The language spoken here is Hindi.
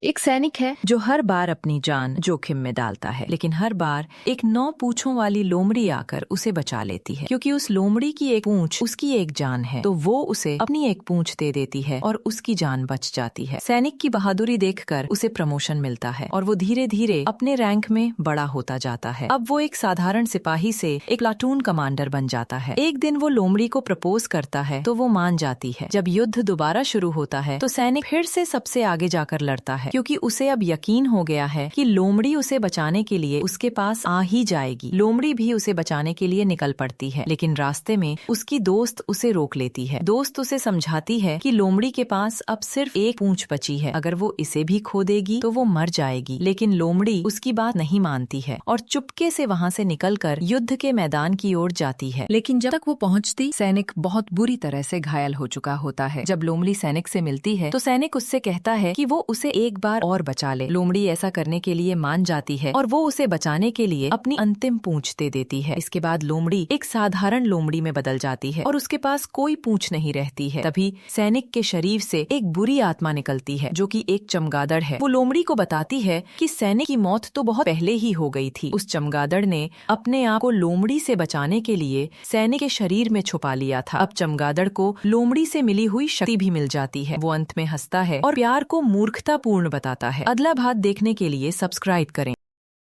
एक सैनिक है जो हर बार अपनी जान जोखिम में डालता है, लेकिन हर बार एक 9 पूंछों वाली लोमड़ी आकर उसे बचा लेती है। क्योंकि उस लोमड़ी की एक पूंछ उसकी एक जान है, तो वो उसे अपनी एक पूंछ दे देती है और उसकी जान बच जाती है। सैनिक की बहादुरी देखकर उसे प्रमोशन मिलता है और वो धीरे धीरे अपने रैंक में बड़ा होता जाता है। अब वो एक साधारण सिपाही से एक प्लाटून कमांडर बन जाता है। एक दिन वो लोमड़ी को प्रपोज करता है तो वो मान जाती है। जब युद्ध दोबारा शुरू होता है तो सैनिक फिर से सबसे आगे जाकर लड़ता है, क्योंकि उसे अब यकीन हो गया है कि लोमड़ी उसे बचाने के लिए उसके पास आ ही जाएगी। लोमड़ी भी उसे बचाने के लिए निकल पड़ती है, लेकिन रास्ते में उसकी दोस्त उसे रोक लेती है। दोस्त उसे समझाती है कि लोमड़ी के पास अब सिर्फ एक पूंछ बची है, अगर वो इसे भी खो देगी तो वो मर जाएगी। लेकिन लोमड़ी उसकी बात नहीं मानती है और चुपके से वहाँ से निकलकर युद्ध के मैदान की ओर जाती है। लेकिन जब तक वो पहुँचती, सैनिक बहुत बुरी तरह से घायल हो चुका होता है। जब लोमड़ी सैनिक से मिलती है तो सैनिक उससे कहता है कि वो उसे एक बार और बचा ले। लोमड़ी ऐसा करने के लिए मान जाती है और वो उसे बचाने के लिए अपनी अंतिम पूंछ दे देती है। इसके बाद लोमड़ी एक साधारण लोमड़ी में बदल जाती है और उसके पास कोई पूंछ नहीं रहती है। तभी सैनिक के शरीर से एक बुरी आत्मा निकलती है जो कि एक चमगादड़ है। वो लोमड़ी को बताती है कि सैनिक की मौत तो बहुत पहले ही हो गई थी। उस चमगादड़ ने अपने आप को लोमड़ी से बचाने के लिए सैनिक के शरीर में छुपा लिया था। अब चमगादड़ को लोमड़ी से मिली हुई शक्ति भी मिल जाती है। वो अंत में हंसता है और प्यार को मूर्खतापूर्ण बताता है। अगला भाग देखने के लिए सब्सक्राइब करें।